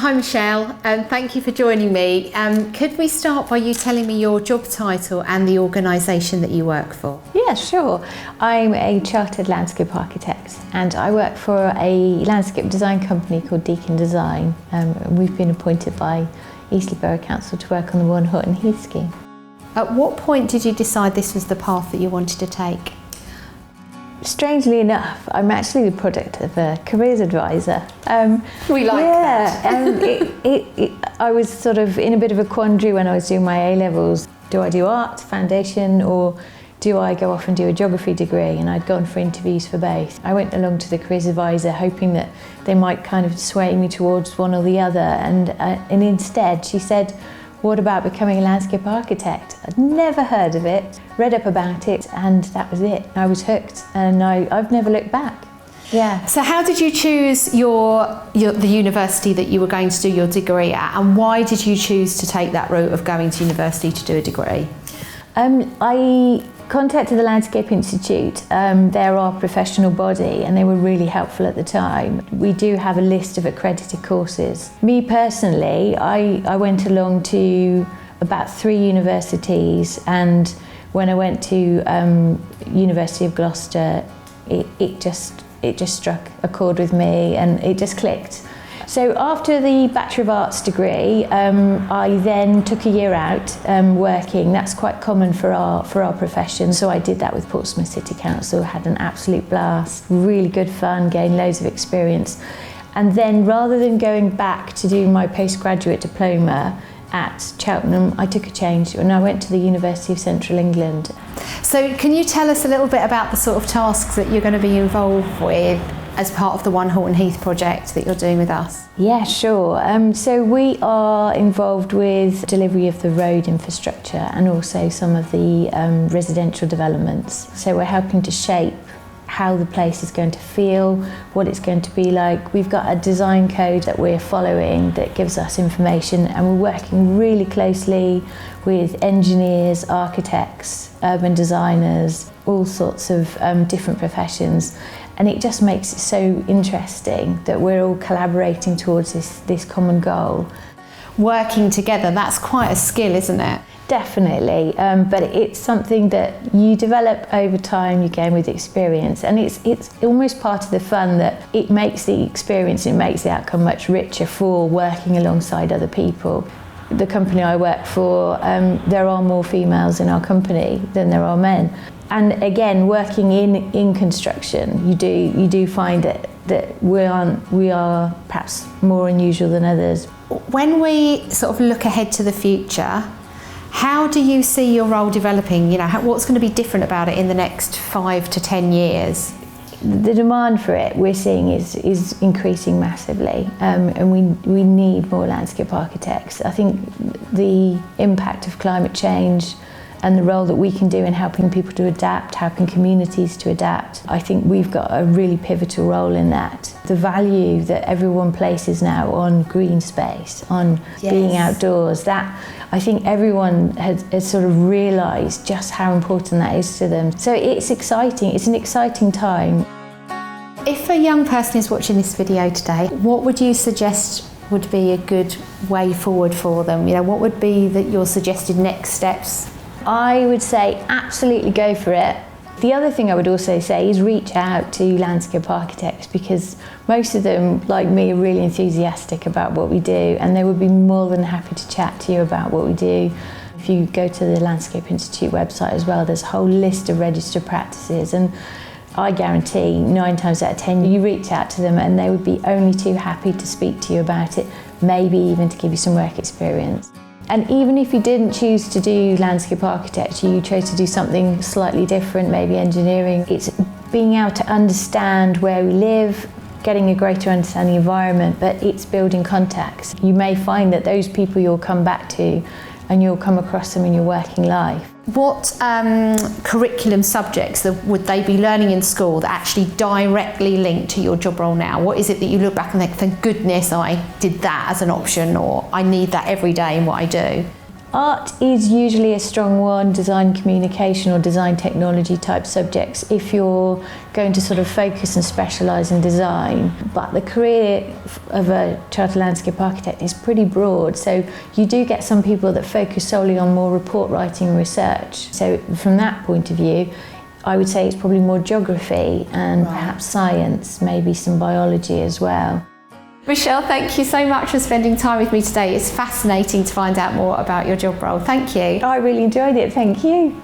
Hi Michelle, thank you for joining me. Could we start by you telling me your job title and the organisation that you work for? Yeah, sure. I'm a chartered landscape architect and I work for a landscape design company called Deacon Design. We've been appointed by Eastleigh Borough Council to work on the One Horton Heath scheme. At what point did you decide this was the path that you wanted to take? Strangely enough, I'm actually the product of a careers advisor. We like that. I was sort of in a bit of a quandary when I was doing my A-levels. Do I do art, foundation, or do I go off and do a geography degree? And I'd gone for interviews for both. I went along to the careers advisor hoping that they might kind of sway me towards one or the other. And instead she said, what about becoming a landscape architect? I'd never heard of it, read up about it, and that was it. I was hooked, and I've never looked back. Yeah. So how did you choose the university that you were going to do your degree at, and why did you choose to take that route of going to university to do a degree? I contacted the Landscape Institute. They're our professional body and they were really helpful at the time. We do have a list of accredited courses. Me personally, I went along to about 3 universities, and when I went to University of Gloucester, it just struck a chord with me and it just clicked. So after the Bachelor of Arts degree, I then took a year out working. That's quite common for our profession. So I did that with Portsmouth City Council, had an absolute blast, really good fun, gained loads of experience. And then rather than going back to do my postgraduate diploma at Cheltenham, I took a change and I went to the University of Central England. So can you tell us a little bit about the sort of tasks that you're going to be involved with as part of the One Horton Heath project that you're doing with us? Yeah, sure. So we are involved with delivery of the road infrastructure and also some of the residential developments. So we're helping to shape how the place is going to feel, what it's going to be like. We've got a design code that we're following that gives us information, and we're working really closely with engineers, architects, urban designers, all sorts of different professions. And it just makes it so interesting that we're all collaborating towards this common goal. Working together, that's quite a skill, isn't it? Definitely, but it's something that you develop over time, you gain with experience, and it's almost part of the fun that it makes the experience, it makes the outcome much richer for working alongside other people. The company I work for, there are more females in our company than there are men. And again, working in construction, you do find that we are perhaps more unusual than others. When we sort of look ahead to the future, how do you see your role developing? You know, what's going to be different about it in the next 5 to 10 years? The demand for it we're seeing is increasing massively, and we need more landscape architects. I think the impact of climate change and the role that we can do in helping people to adapt, helping communities to adapt, I think we've got a really pivotal role in that. The value that everyone places now on green space, on being outdoors, that I think everyone has sort of realised just how important that is to them. So it's exciting, it's an exciting time. If a young person is watching this video today, what would you suggest would be a good way forward for them? You know, what would be your suggested next steps? I would say absolutely go for it. The other thing I would also say is reach out to landscape architects, because most of them, like me, are really enthusiastic about what we do, and they would be more than happy to chat to you about what we do. If you go to the Landscape Institute website as well, there's a whole list of registered practices, and I guarantee 9 times out of 10 you reach out to them and they would be only too happy to speak to you about it, maybe even to give you some work experience. And even if you didn't choose to do landscape architecture, you chose to do something slightly different, maybe engineering, it's being able to understand where we live, getting a greater understanding of the environment, but it's building contacts. You may find that those people you'll come back to and you'll come across them in your working life. What curriculum subjects would they be learning in school that actually directly link to your job role now? What is it that you look back and think, thank goodness I did that as an option, or I need that every day in what I do? Art is usually a strong one, design communication or design technology type subjects, if you're going to sort of focus and specialise in design. But the career of a chartered landscape architect is pretty broad, so you do get some people that focus solely on more report writing and research. So from that point of view, I would say it's probably more geography and perhaps science, maybe some biology as well. Michelle, thank you so much for spending time with me today. It's fascinating to find out more about your job role. Thank you. I really enjoyed it, thank you.